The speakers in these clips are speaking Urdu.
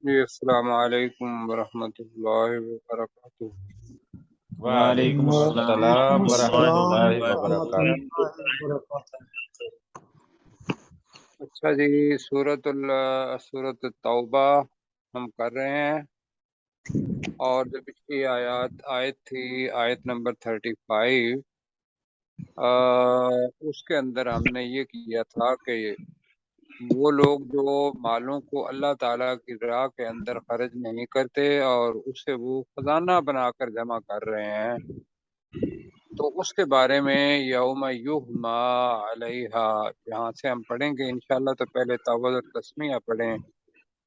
جی السلام علیکم ورحمۃ اللہ وبرکاتہ۔ وعلیکم السلام ورحمۃ اللہ وبرکاتہ۔ اچھا جی، سورۃ التوبہ ہم کر رہے ہیں، اور جو پچھلی آیت تھی، آیت نمبر 35، اس کے اندر ہم نے یہ کیا تھا کہ وہ لوگ جو مالوں کو اللہ تعالیٰ کی راہ کے اندر خرچ نہیں کرتے اور اسے وہ خزانہ بنا کر جمع کر رہے ہیں، تو اس کے بارے میں یوم یحما علیہا یہاں سے ہم پڑھیں گے انشاءاللہ۔ تو پہلے تعوذ اور تسمیہ پڑھیں۔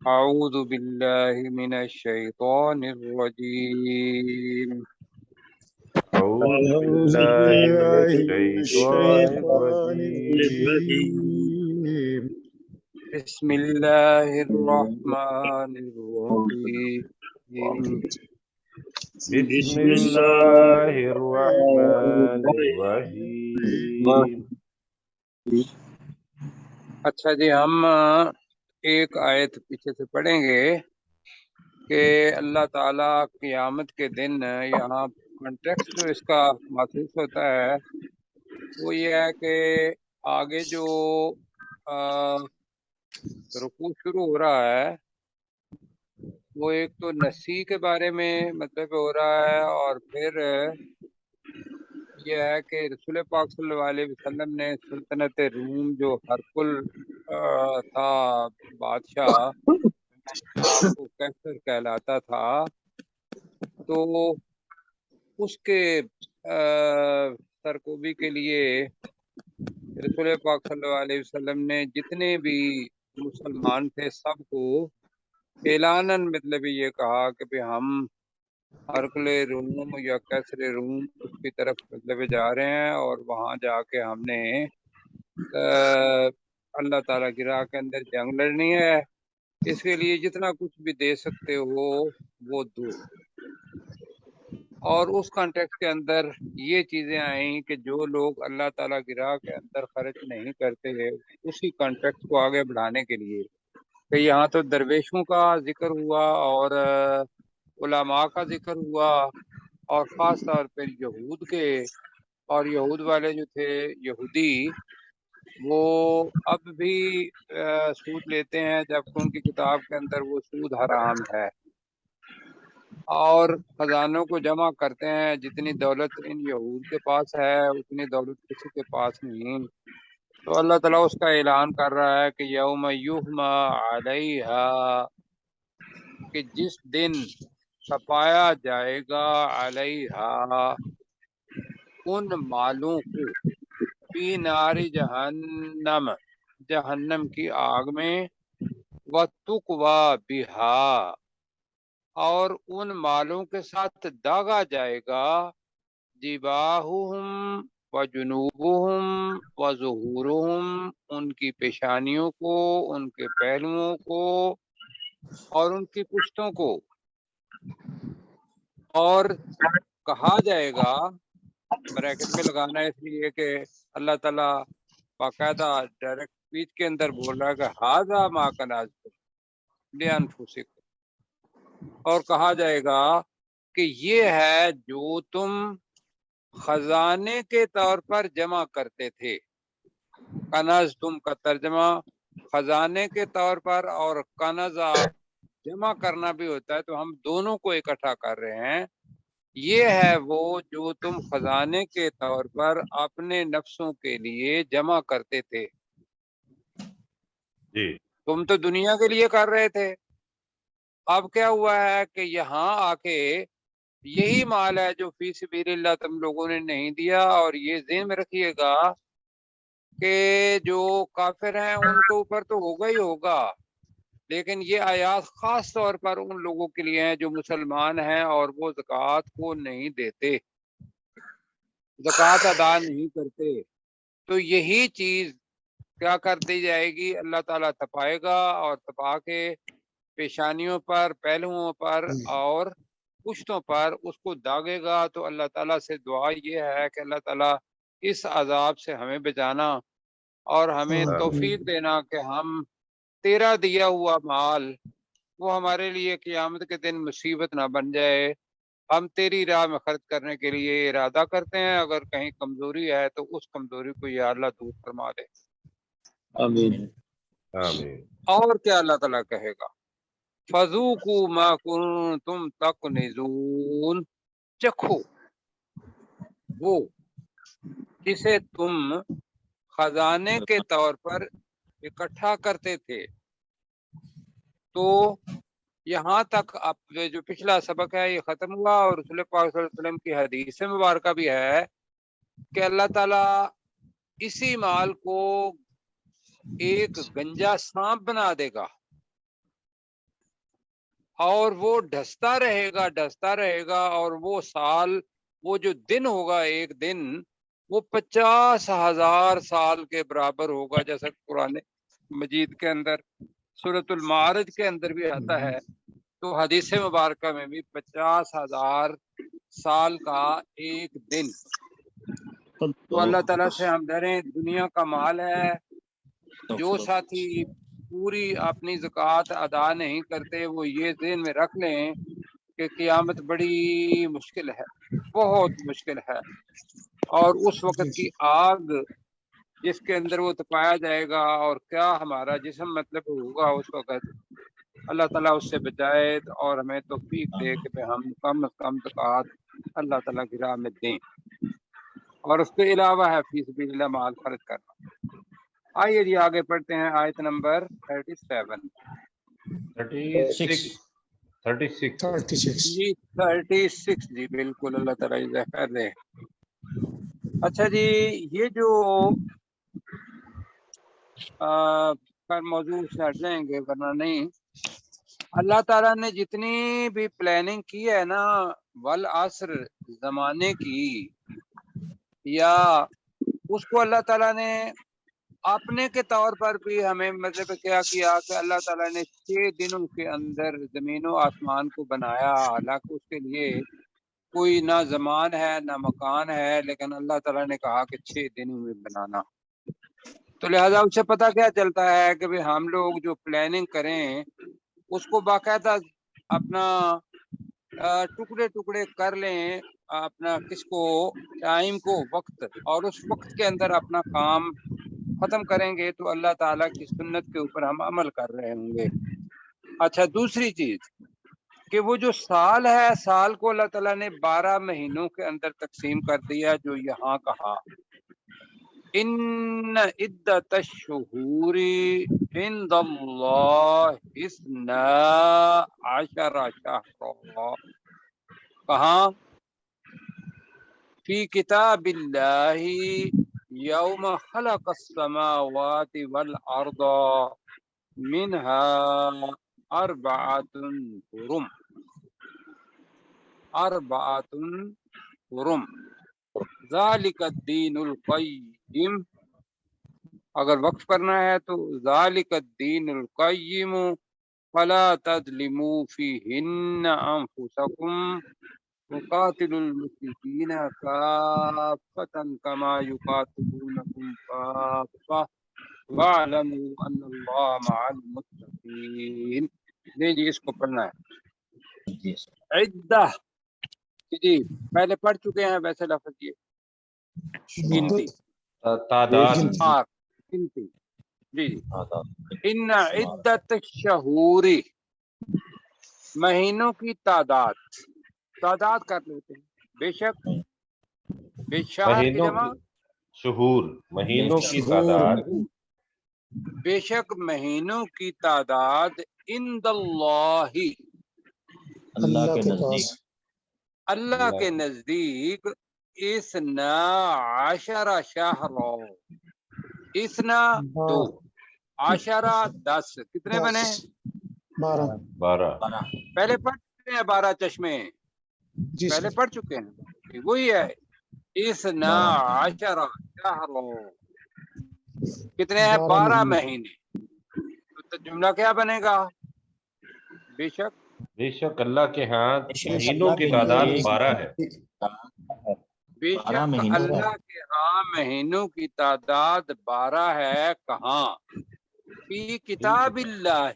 اعوذ باللہ من الشیطان الرجیم، اعوذ باللہ من الشیطان الرجیم۔ بسم اللہ الرحمن الرحیم۔ بسم اللہ الرحمن الرحیم۔ اچھا جی، ہم ایک آیت پیچھے سے پڑھیں گے کہ اللہ تعالیٰ قیامت کے دن یہاں کنٹیکسٹ جو اس کا محسوس ہوتا ہے وہ یہ ہے کہ آگے جو رکوع شروع ہو رہا ہے وہ ایک تو نسی کے بارے میں مطلب ہو رہا ہے، اور پھر یہ ہے کہ رسول پاک صلی اللہ علیہ وسلم نے سلطنت روم جو ہرقل تھا بادشاہ، آپ کو کیسر کہلاتا تھا، تو اس کے سرکوبی کے لیے رسول پاک صلی اللہ علیہ وسلم نے جتنے بھی مسلمان تھے سب کو اعلاناً مطلب یہ کہا کہ بھی ہم ہرقل روم یا کیسر روم اس کی طرف مطلب جا رہے ہیں، اور وہاں جا کے ہم نے اللہ تعالیٰ کی راہ کے اندر جنگ لڑنی ہے، اس کے لیے جتنا کچھ بھی دے سکتے ہو وہ دو۔ اور اس کانٹیکس کے اندر یہ چیزیں آئیں کہ جو لوگ اللہ تعالیٰ کی راہ کے اندر خرچ نہیں کرتے ہیں، اسی کانٹیکس کو آگے بڑھانے کے لیے کہ یہاں تو درویشوں کا ذکر ہوا اور علماء کا ذکر ہوا، اور خاص طور پر یہود کے، اور یہود والے جو تھے یہودی وہ اب بھی سود لیتے ہیں جبکہ ان کی کتاب کے اندر وہ سود حرام ہے، اور خزانوں کو جمع کرتے ہیں۔ جتنی دولت ان یہود کے پاس ہے اتنی دولت کسی کے پاس نہیں۔ تو اللہ تعالیٰ اس کا اعلان کر رہا ہے کہ یوم یحما علیہا، کہ جس دن چھپایا جائے گا علیہا ان مالوں کو، فی نار جہنم جہنم کی آگ میں، وَتُقْوَى بِہَا اور ان مالوں کے ساتھ داغا جائے گا، جباہہم وجنوبہم وظہورہم ان کی پیشانیوں کو، ان کے پہلوؤں کو، اور ان کی پشتوں کو، اور کہا جائے گا، بریکٹ میں لگانا ہے اس لیے کہ اللہ تعالیٰ باقاعدہ ڈائریکٹ اسپیچ کے اندر بول رہا ہے کہ ھذا ما کنزتم لانفسکم، اور کہا جائے گا کہ یہ ہے جو تم خزانے کے طور پر جمع کرتے تھے۔ کنز تم کا ترجمہ خزانے کے طور پر، اور کنزہ جمع کرنا بھی ہوتا ہے، تو ہم دونوں کو اکٹھا کر رہے ہیں۔ یہ ہے وہ جو تم خزانے کے طور پر اپنے نفسوں کے لیے جمع کرتے تھے۔ جی تم تو دنیا کے لیے کر رہے تھے، اب کیا ہوا ہے کہ یہاں آ کے یہی مال ہے جو فی سبیل اللہ تم لوگوں نے نہیں دیا، اور یہ ذہن میں رکھیے گا کہ جو کافر ہیں ان کے اوپر تو ہوگا ہی ہوگا، لیکن یہ آیات خاص طور پر ان لوگوں کے لیے ہیں جو مسلمان ہیں اور وہ زکوٰۃ کو نہیں دیتے، زکوٰۃ ادا نہیں کرتے۔ تو یہی چیز کیا کر دی جائے گی، اللہ تعالیٰ تپائے گا، اور تپا کے پیشانیوں پر، پہلوؤں پر اور پشتوں پر اس کو داغے گا۔ تو اللہ تعالیٰ سے دعا یہ ہے کہ اللہ تعالیٰ اس عذاب سے ہمیں بچانا، اور ہمیں توفیق دینا کہ ہم تیرا دیا ہوا مال وہ ہمارے لیے قیامت کے دن مصیبت نہ بن جائے. ہم تیری راہ میں خرچ کرنے کے لیے ارادہ کرتے ہیں، اگر کہیں کمزوری ہے تو اس کمزوری کو یا اللہ دور فرما دے. آمین. آمین. اور کیا اللہ تعالیٰ کہے گا؟ فَذُوقُوا مَا كُنتُمْ تَكْنِزُونَ، چکھو وہ جسے تم خزانے کے طور پر اکٹھا کرتے تھے. تو یہاں تک اب جو پچھلا سبق ہے یہ ختم ہوا، اور رسول پاک صلی اللہ علیہ وسلم کی حدیث مبارکہ بھی ہے کہ اللہ تعالیٰ اسی مال کو ایک گنجا سانپ بنا دے گا، اور وہ ڈھستا رہے گا، اور وہ سال، وہ جو دن ہوگا ایک دن، وہ 50,000 سال کے برابر ہوگا، جیسا قرآن مجید کے اندر سورۃ المعارج کے اندر بھی آتا ہے. تو حدیث مبارکہ میں بھی 50,000 سال کا ایک دن. تو اللہ تعالیٰ سے ہم ڈریں. دنیا کا مال ہے. جو ساتھی پوری اپنی زکوٰۃ ادا نہیں کرتے وہ یہ ذہن میں رکھ لیں کہ قیامت بڑی مشکل ہے، بہت مشکل ہے، اور اس وقت کی آگ جس کے اندر وہ تپایا جائے گا، اور کیا ہمارا جسم مطلب ہوگا اس وقت. اللہ تعالیٰ اس سے بچائے اور ہمیں توفیق دے کہ ہم کم از کم زکوٰۃ اللہ تعالیٰ کی راہ میں دیں، اور اس کے علاوہ ہے فی سبیل اللہ مال خرچ کرنا. آئیے جی آگے پڑھتے ہیں آیت نمبر 37. 36 جی 36 جی بالکل، اللہ تعالیٰ جزاک خیر دے. اچھا جی، یہ جو موضوع سے ہٹ جائیں گے ورنہ نہیں. اللہ تعالیٰ نے جتنی بھی پلاننگ کی ہے نا والعصر زمانے کی، یا اس کو اللہ تعالیٰ نے اپنے کے طور پر بھی ہمیں مطلب کیا کیا کہ اللہ تعالیٰ نے 6 دنوں کے اندر زمین و آسمان کو بنایا. حالانکہ اس کے لیے کوئی نہ زمان ہے نہ مکان ہے، لیکن اللہ تعالیٰ نے کہا کہ 6 دنوں میں بنانا. تو لہذا اس سے پتہ کیا چلتا ہے کہ بھی ہم لوگ جو پلاننگ کریں اس کو باقاعدہ اپنا ٹکڑے ٹکڑے کر لیں، اپنا کس کو ٹائم کو، وقت، اور اس وقت کے اندر اپنا کام ختم کریں گے تو اللہ تعالیٰ کی سنت کے اوپر ہم عمل کر رہے ہوں گے. اچھا، دوسری چیز کہ وہ جو سال ہے، سال کو اللہ تعالیٰ نے 12 مہینوں کے اندر تقسیم کر دیا، جو یہاں کہا ان عدت الشہور عند اللہ 12 شہرا. کہاں؟ فی کتاب اللہ یوم خلق السماوات والارض منها اربعۃ حرم ذالک الدین القیم. اگر وقف کرنا ہے تو ذالک الدین القیم فلا تظلموا فیہن انفسکم وقاتلوا المشرکین کافۃ کما یقاتلونکم کافۃ واعلموا ان اللہ مع المتقین. نہیں جی اس کو پڑھنا ہے. عدہ جی پہلے پڑھ چکے ہیں ویسے لفظ یہ گنتی، تعداد. گنتی. جی ان عدت الشہور، مہینوں کی تعداد کر لیتے ہیں. بے شہر کی جمع شہور، مہینوں کی تعداد. بے شک مہینوں کی تعداد عند اللہ، اللہ کے نزدیک 12 شہرا. اسنا 2، عشرہ 10. کتنے بنے؟ 12. پہلے پڑھ چکے ہیں 12 چشمے، پہلے پڑھ چکے ہیں، وہی ہے اسنا عشرہ شہرا. کتنے ہیں؟ 12 مہینے. تو جملہ کیا بنے گا؟ بے شک اللہ کے ہاں مہینوں کی تعداد 12 ہے. بے شک اللہ کے ہاں مہینوں کی تعداد 12 ہے. کہاں؟ فی کتاب اللہ،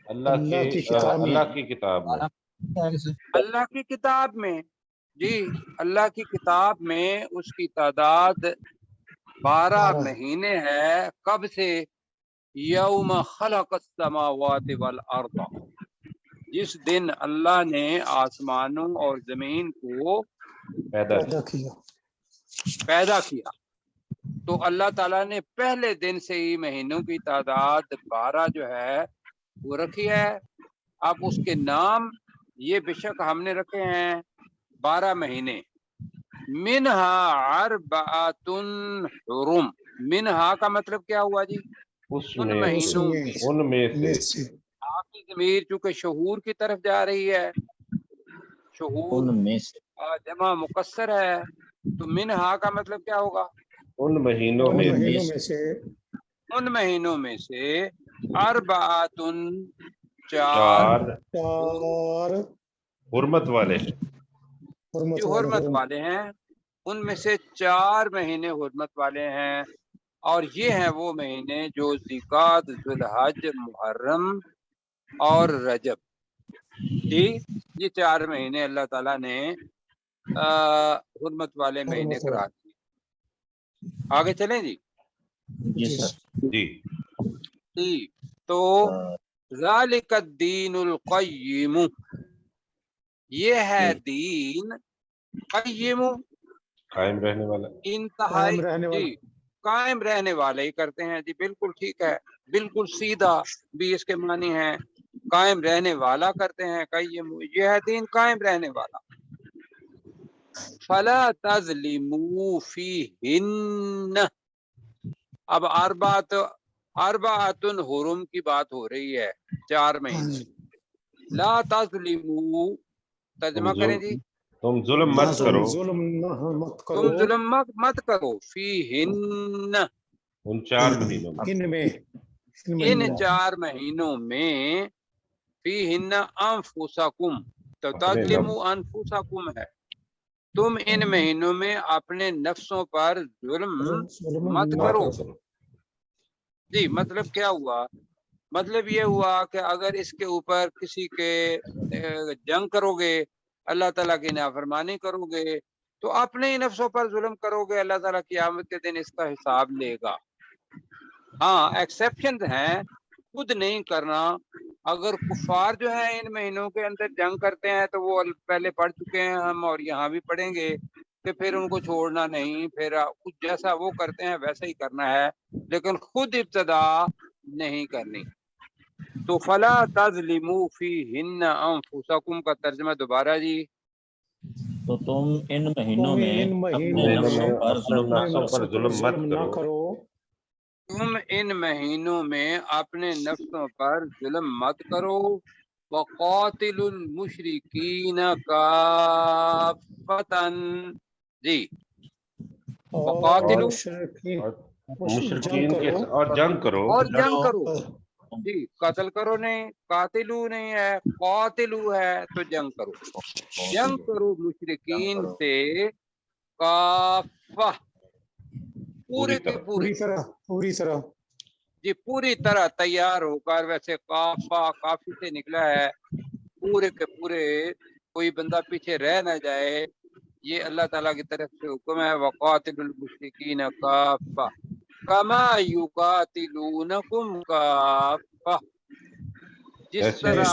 اللہ کی کتاب میں اللہ کی کتاب میں، جی اللہ کی کتاب میں اس کی تعداد 12 مہینے ہے. کب سے؟ یوم خلق السماوات والارض، جس دن اللہ نے آسمانوں اور زمین کو پیدا کیا. تو اللہ تعالیٰ نے پہلے دن سے ہی مہینوں کی تعداد 12 جو ہے وہ رکھی ہے. اب اس کے نام یہ بے شک ہم نے رکھے ہیں 12 مہینے. منہا اربعۃ حرم، منہا کا مطلب کیا ہوا جی؟ ان مہینوں میں. ان میں سے آپ کی ضمیر چونکہ شہور کی طرف جا رہی ہے، شہور جمع مکسر ہے، تو منہا کا مطلب کیا ہوگا؟ ان مہینوں میں سے ان مہینوں میں سے اربعۃ چار حرمت والے جو حرمت والے ہیں، ان میں سے 4 مہینے حرمت والے ہیں. اور یہ ہیں وہ مہینے جو ذیقعد، ذوالحج، محرم اور رجب. جی یہ 4 مہینے اللہ تعالیٰ نے حرمت والے مہینے قرار دیے. آگے چلیں جی. جی تو ذالک الدین القیم، یہ ہے دین قیم، قائم رہنے والا، انتہائی جی قائم رہنے والے ہی کرتے ہیں. جی بالکل ٹھیک ہے، بالکل سیدھا بھی اس کے معنی ہیں. قائم رہنے والا کرتے ہیں قیم، یہ ہے دین قائم رہنے والا. فلا تظلموا فیہن، اب اربعۃ حرم کی بات ہو رہی ہے، 4 مہینے. لا تظلموا، ترجمہ کریں جی. تم ظلم مت کرو، تم ظلم مت کرو فیہن، ان 4 مہینوں میں، ان 4 مہینوں میں. فیہن انفسکم، تو تظلموا انفسکم ہے، تم ان مہینوں میں اپنے نفسوں پر ظلم مت کرو. جی مطلب کیا ہوا؟ مطلب یہ ہوا کہ اگر اس کے اوپر کسی کے جنگ کرو گے، اللہ تعالیٰ کی نافرمانی کرو گے، تو اپنے ہی نفسوں پر ظلم کرو گے. اللہ تعالیٰ قیامت کے دن اس کا حساب لے گا. ہاں ایکسیپشن ہیں، خود نہیں کرنا. اگر کفار جو ہیں ان مہینوں کے اندر جنگ کرتے ہیں تو وہ پہلے پڑھ چکے ہیں ہم، اور یہاں بھی پڑھیں گے کہ پھر ان کو چھوڑنا نہیں، پھر کچھ جیسا وہ کرتے ہیں ویسا ہی کرنا ہے، لیکن خود ابتدا نہیں کرنی. تو فلا تظلموا فیہن انفسکم کا ترجمہ دوبارہ جی. تو تم ان مہینوں میں اپنے نفسوں پر ظلم نہ کرو. تم ان مہینوں میں اپنے نفسوں پر ظلم مت کرو. وقاتلوا المشرکین کافۃ، جی وقاتلوا مشرکین کے اور جنگ کرو، اور جنگ کرو. جی قتل کرو نہیں، قاتلو نہیں ہے، قاتلو ہے، تو جنگ کرو. جنگ کرو مشرکین سے کافہ، پورے کے پورے، پوری طرح جی پوری طرح تیار ہو کر. ویسے کافہ کافی سے نکلا ہے، پورے کے پورے، کوئی بندہ پیچھے رہ نہ جائے، یہ اللہ تعالیٰ کی طرف سے حکم ہے. وقاتل المشرکین کافہ کما یقاتلونکم کافہ، جس طرح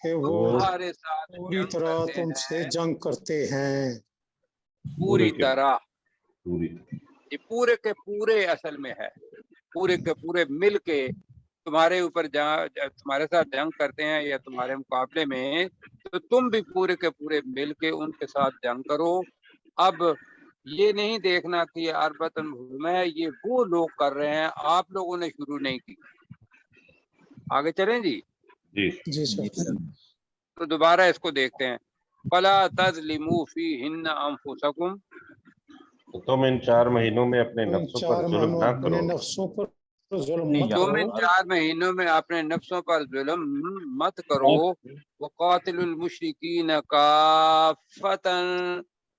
تمہارے ساتھ پوری طرح تم سے جنگ کرتے ہیں. پوری طرح، یہ پورے کے پورے اصل میں ہے، پورے کے پورے مل کے تمہارے اوپر تمہارے ساتھ جنگ کرتے ہیں یا تمہارے مقابلے میں، تو تم بھی پورے کے پورے مل کے ان کے ساتھ جنگ کرو. اب یہ نہیں دیکھنا کہ یہ اربعۃ حرم ہے، یہ وہ لوگ کر رہے ہیں، آپ لوگوں نے شروع نہیں کی. آگے چلیں جی. جی سر. تو دوبارہ اس کو دیکھتے ہیں. فلا تظلموا فیہن انفسکم، تم ان 4 مہینوں میں اپنے نفسوں پر ظلم نہ کرو. تم ان 4 مہینوں میں اپنے نفسوں پر ظلم مت کرو. وقاتلوا المشرکین کافۃ،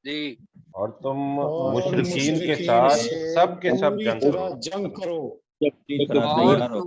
جی اور تم مشرکین کے ساتھ سب کے سب جنگ کرو. اور تم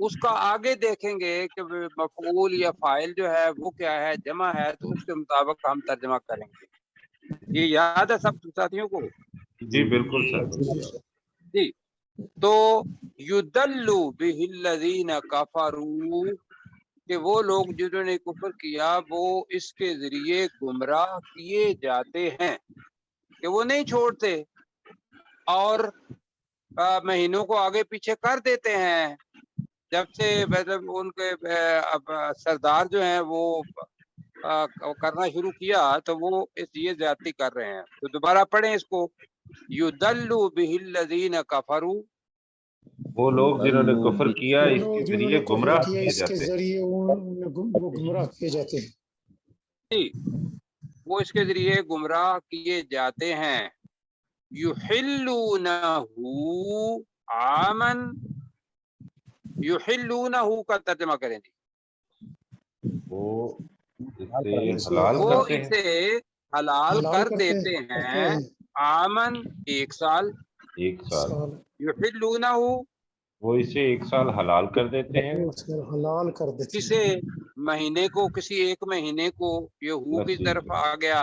اس کا آگے دیکھیں گے کہ مفعول یا فاعل جو ہے وہ کیا ہے، جمع ہے، تو اس کے مطابق ہم ترجمہ کریں گے. یہ یاد ہے سب ساتھیوں کو؟ جی بالکل سر. جی. تو یدلو بہ الذین کفروا، کہ وہ لوگ جنہوں نے کفر کیا وہ اس کے ذریعے گمراہ کیے جاتے ہیں، کہ وہ نہیں چھوڑتے اور مہینوں کو آگے پیچھے کر دیتے ہیں. جب سے مطلب ان کے سردار جو ہیں وہ کرنا شروع کیا تو وہ اس یہ زیادتی کر رہے ہیں. تو دوبارہ پڑھیں اس کو. یدلو بہ الذین کفروا، وہ لوگ جنہوں نے کفر کیا اس کے ذریعے گمراہ کیے اس کے جاتے ہیں. ذریعے وہ گمراہ کیے جاتے ہیں. جی، وہ اس کے ذریعے گمراہ کیے جاتے ہیں. یحلونہ عامن، یحلونہ کا ترجمہ کریں جی. وہ اسے حلال وہ کرتے ہیں. اسے حلال کر دیتے ہیں عامن، ایک سال. ایک سال. یحلونہ، وہ اسے ایک سال حلال کر دیتے ہیں. حلال کر دیتے ہیں. کسے؟ مہینے کو، کسی ایک مہینے کو. یہ ہو کی نصیب طرف آ گیا.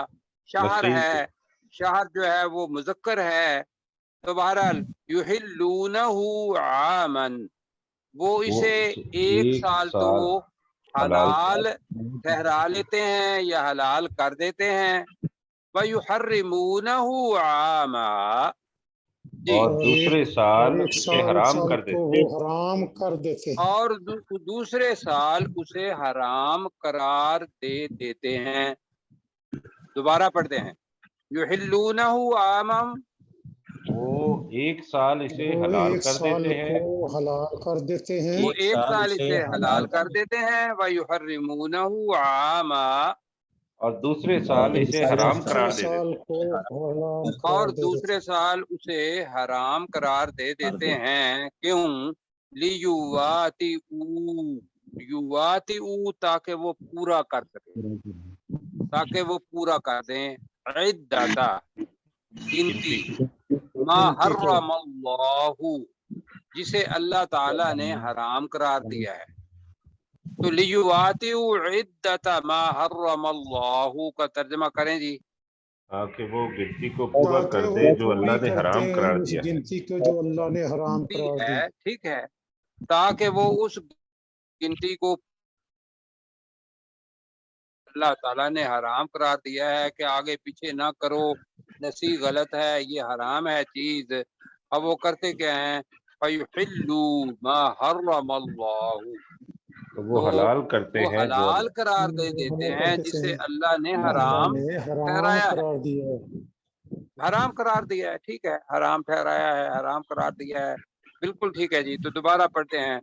شہر نصیب ہے، شہر جو ہے وہ مذکر ہے. تو بہرحال یحلونہ عامن، وہ اسے ایک سال تو حلال ٹھہرا لیتے ہیں یا حلال کر دیتے ہیں. وَيُحَرِّمُونَهُ عَامًا، جی، اور دوسرے سال ایک اسے سال حرام کو کر دیتے وہ ہیں. حرام کر دیتے ہیں. اور دوسرے سال اسے حرام قرار دے دیتے ہیں. دوبارہ پڑھتے ہیں. یحلونہ عامًا، وہ ایک سال اسے وہ حلال ایک کر سال دیتے ہیں. کو حلال کر دیتے ہیں. وہ ایک سال اسے اسے حلال کر دیتے دیتے ہیں. وَيُحَرِّمُونَهُ عَامًا، اور دوسرے سال اسے حرام قرار دے دیتے ہیں. کو حرام اور قرار دے دیتے دوسرے سال اسے حرام قرار دے دیتے ہیں. کیوں؟ لیواطئوا، یواطئوا، تاکہ وہ پورا کر سکے، تاکہ وہ پورا کر دیں. عدتا، گنتی. ما حرم اللہ، جسے اللہ تعالیٰ نے حرام قرار دیا ہے. تو لیواطئوا عدت ما حرم اللہ کا ترجمہ کریں جی. تاکہ وہ گنتی کو پورا تاکہ کر وہ دے جو پوری اللہ نے کرتے حرام ہیں قرار اس دیا ہے. گنتی کو جو اللہ نے حرام قرار دی. ہے، ٹھیک ہے، تاکہ وہ اس گنتی کو اللہ تعالیٰ نے حرام قرار دیا ہے کہ آگے پیچھے نہ کرو، نسی غلط ہے، یہ حرام ہے چیز. اب وہ کرتے کیا ہیں؟ فَيُحِلُّوا مَا حَرَّمَ اللَّهُ، تو وہ تو حلال کرتے وہ ہیں جو حلال قرار دے دیتے ہیں جسے اللہ نے حرام ٹھہرایا ہے. قرار دیا ہے. حرام قرار دیا ہے، ٹھیک ہے، حرام ٹھہرایا ہے، حرام قرار دیا ہے، بالکل ٹھیک ہے جی. تو دوبارہ پڑھتے ہیں.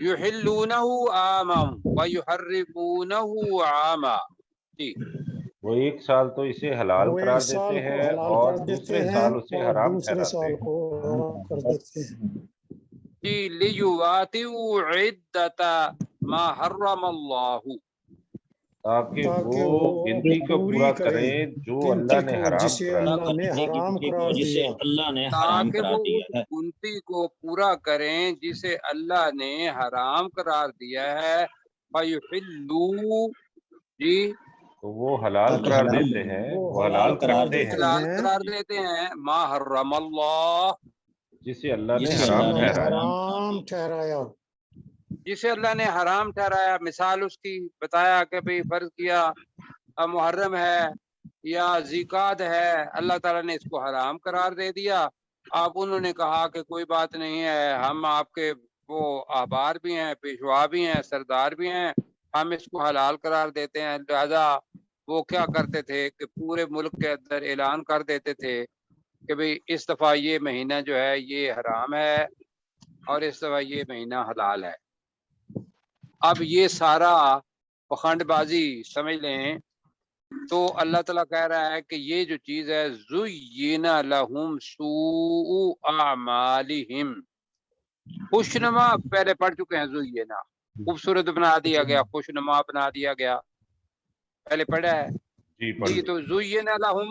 یحلونہ عاما ویحرمونہ عاما، جی. وہ ایک سال تو اسے حلال وہ قرار ایک سال دیتے کو ہیں حلال اور کر دیتے دوسرے ہیں سال اسے اور حرام دوسرے ٹھہراتے سال ہیں. کو حرام کر دیتے ہیں. جی، لیواطئوا عدت ما حرم اللہ، تاکہ وہ گنتی کو پورا کریں جو اللہ نے حرام جسے قرار اللہ دیا. نے حرام قرار جسے دیا. اللہ نے حرام تاکہ قرار وہ دیا اس ہے. گنتی کو پورا کریں جسے اللہ نے حرام قرار دیا ہے. فَيُحِلُّوا، جی، تو وہ حلال قرار دیتے ہیں، وہ حلال کرتے ہیں حلال قرار دیتے ہیں. ما حرم اللہ، جسے اللہ نے جسے حرام اللہ نے ٹھہرایا. حرام ٹھہرایا. جسے اللہ نے حرام ٹھہرایا. مثال اس کی بتایا کہ بھئی فرض کیا محرم ہے یا ذیقعد ہے، اللہ تعالیٰ نے اس کو حرام قرار دے دیا. اب انہوں نے کہا کہ کوئی بات نہیں ہے، ہم آپ کے وہ احبار بھی ہیں، پیشوا بھی ہیں، سردار بھی ہیں، ہم اس کو حلال قرار دیتے ہیں. لہذا وہ کیا کرتے تھے کہ پورے ملک کے اندر اعلان کر دیتے تھے کہ بھئی اس دفعہ یہ مہینہ جو ہے یہ حرام ہے اور اس دفعہ یہ مہینہ حلال ہے. اب یہ سارا پخنڈ بازی سمجھ لیں تو اللہ تعالیٰ کہہ رہا ہے کہ یہ جو چیز ہے زُيِّنَ لَهُمْ سُوءُ أَعْمَالِهِمْ، خوشنما پہلے پڑھ چکے ہیں. زُيِّنَ خوبصورت بنا دیا گیا، خوشنما بنا دیا گیا، پہلے پڑھا ہے جی پڑھ جی. تو زُيِّنَ لَهُمْ،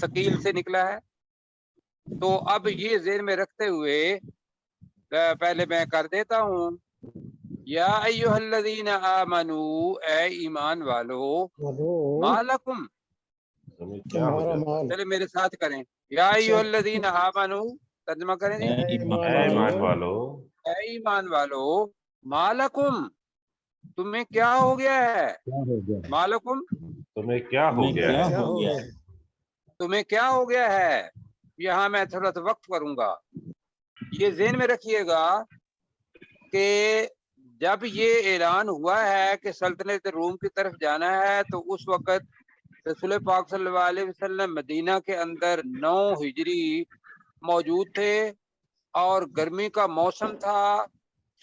ثقیل سے نکلا ہے. تو اب یہ ذہن میں رکھتے ہوئے پہلے میں کر دیتا ہوں یا ایھا الذین آمنو اے ایمان والو مالکم تمہیں کیا ہو تمہارا جاتا مال چلے میرے ساتھ کریں یا ایھا الذین آمنو ترجمہ کریں جی. اے ہے؟ ایمان اے ایمان والو والو اے ایمان والو مالکم تمہیں کیا ہو گیا ہے. کیا ہو گیا ہے؟ مالکم تمہیں کیا ہو تمہیں گیا کیا ہے؟ کیا ہو ہو گیا گیا ہے؟ تمہیں کیا ہو گیا ہے. یہاں میں تھوڑا سا وقت کروں گا. یہ ذہن میں رکھیے گا کہ جب یہ اعلان ہوا ہے کہ سلطنت روم کی طرف جانا ہے تو اس وقت رسول پاک صلی اللہ علیہ وسلم مدینہ کے اندر 9 ہجری موجود تھے اور گرمی کا موسم تھا.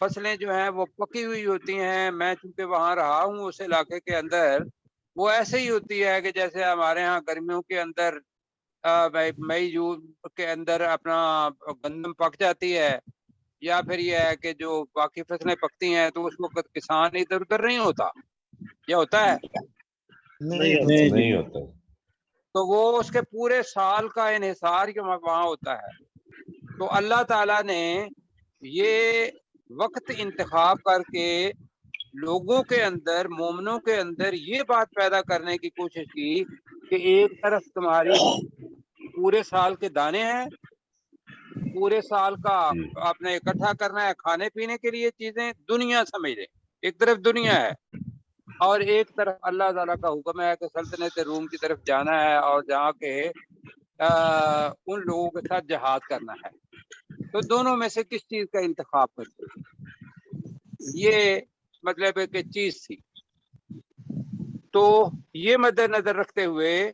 فصلیں جو ہیں وہ پکی ہوئی ہوتی ہیں. میں چونکہ وہاں رہا ہوں اس علاقے کے اندر، وہ ایسے ہی ہوتی ہے کہ جیسے ہمارے ہاں گرمیوں کے اندر مئی جون کے اندر اپنا گندم پک جاتی ہے، یا پھر یہ ہے کہ جو باقی فصلیں پکتی ہیں تو اس وقت کسان ادھر ادھر نہیں ہوتا. یہ ہوتا ہے نہیں نہیں ہوتا. جی نہیں ہوتا. تو وہ اس کے پورے سال کا انحصار جو وہاں ہوتا ہے. تو اللہ تعالیٰ نے یہ وقت انتخاب کر کے لوگوں کے اندر، مومنوں کے اندر یہ بات پیدا کرنے کی کوشش کی کہ ایک طرف تمہاری پورے سال کے دانے ہیں، پورے سال کا جی آپ نے اکٹھا کرنا ہے کھانے پینے کے لیے چیزیں، دنیا سمجھ لیں ایک طرف دنیا ہے، اور ایک طرف اللہ تعالیٰ کا حکم ہے کہ سلطنت روم کی طرف جانا ہے اور جا کے ان لوگوں کے ساتھ جہاد کرنا ہے. تو دونوں میں سے کس چیز کا انتخاب کرتے ہیں؟ یہ مطلب ہے کہ چیز تھی. تو یہ مد نظر رکھتے ہوئے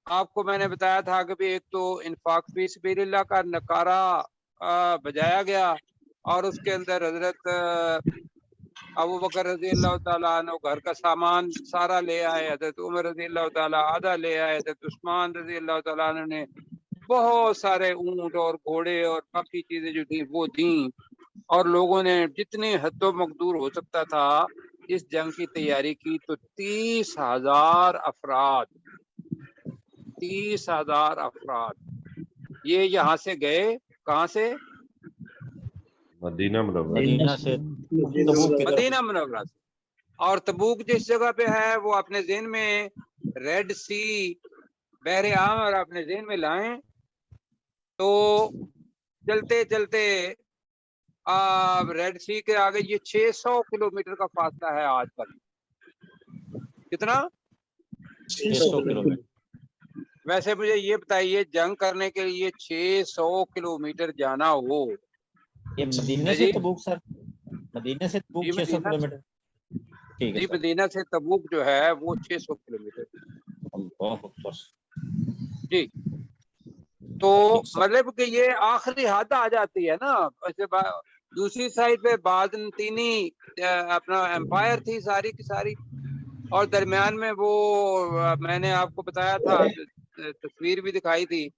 آپ کو میں نے بتایا تھا کہ بھی ایک تو انفاق فی سبیل اللہ کا نکارہ بجایا گیا، اور اس کے اندر حضرت ابو بکر رضی اللہ تعالیٰ عنہ گھر کا سامان سارا لے آئے، حضرت عمر رضی اللہ تعالیٰ آدھا لے آئے، حضرت عثمان رضی اللہ تعالیٰ عنہ نے بہت سارے اونٹ اور گھوڑے اور باقی چیزیں جو تھیں وہ دیں، اور لوگوں نے جتنی حد و مقدور ہو سکتا تھا اس جنگ کی تیاری کی. تو 30,000 افراد 30,000 افراد یہ یہاں سے گئے. کہاں سے؟ مدینہ منورہ. مدینہ سے تبوک کی طرف. مدینہ منورہ سے. اور تبوک جس جگہ پہ ہے وہ اپنے ذہن میں ریڈ سی بحر عام اور اپنے ذہن میں لائیں. تو چلتے چلتے ریڈ سی کے آگے یہ 600 کلومیٹر کا فاصلہ ہے آج کل. کتنا؟ 600 کلومیٹر. ویسے مجھے یہ بتائیے جنگ کرنے کے لیے 600 کلومیٹر جانا ہو. یہ مدینہ سے جی تبوک سر، مدینہ سے تبوک 600 کلومیٹر. ٹھیک ہے جی سر. مدینہ سے تبوک جو ہے وہ 600 کلومیٹر. اللہ اکبر. جی تو ٹھیک سر. مطلب کہ یہ آخری حد آ جاتی ہے نا. دوسری سائڈ پہ بازنطینی اپنا امپائر تھی ساری کی ساری، اور درمیان میں وہ میں نے آپ کو بتایا تھا، تصویر بھی دکھائی تھی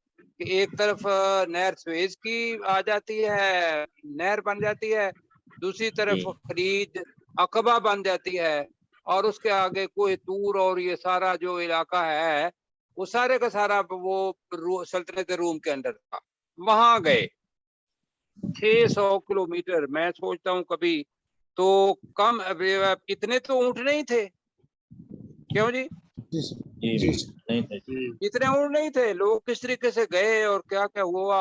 کہ ایک طرف نہر سویز کی آ جاتی ہے، نہر بن جاتی ہے، دوسری طرف جی خلیج عقبہ بن جاتی ہے، اور اس کے آگے کوہ طور اور یہ سارا جو علاقہ ہے وہ سارے کا سارا وہ سلطنت روم کے اندر تھا. وہاں گئے 600 کلومیٹر. میں سوچتا ہوں کبھی تو کم اتنے تو اونٹ نہیں تھے. کیوں جی؟ جی نہیں تھا جی. اتنے اونٹ نہیں تھے. لوگ کس طریقے سے گئے اور کیا کیا ہوا.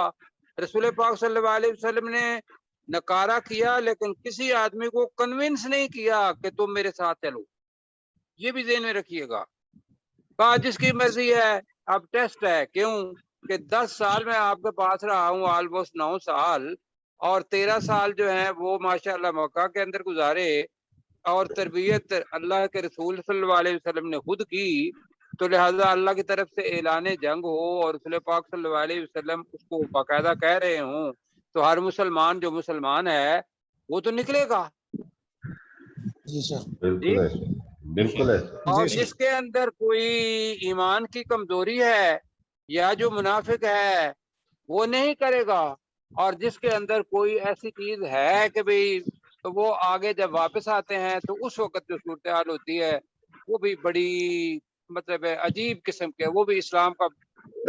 رسول پاک صلی اللہ علیہ وسلم نے نکارہ کیا لیکن کسی آدمی کو کنونس نہیں کیا کہ تم میرے ساتھ چلو. یہ بھی ذہن میں رکھیے گا. کہا جس کی مرضی ہے. اب ٹیسٹ ہے. کیوں کہ 10 سال میں آپ کے پاس رہا ہوں، آلموسٹ 9 سال، اور 13 سال جو ہیں وہ ماشاءاللہ مکہ کے اندر گزارے، اور تربیت اللہ کے رسول صلی اللہ علیہ وسلم نے خود کی. تو لہذا اللہ کی طرف سے اعلان جنگ ہو اور رسول پاک صلی اللہ علیہ وسلم اس کو باقاعدہ کہہ رہے ہوں، تو ہر مسلمان جو مسلمان ہے وہ تو نکلے گا. جی سر. بالکل ایسے، بالکل ایسے. اور جی جس کے اندر کوئی ایمان کی کمزوری ہے یا جو منافق ہے وہ نہیں کرے گا، اور جس کے اندر کوئی ایسی چیز ہے کہ بھئی تو وہ آگے جب واپس آتے ہیں تو اس وقت جو صورتحال ہوتی ہے وہ بھی بڑی مطلب عجیب قسم کے، وہ بھی اسلام کا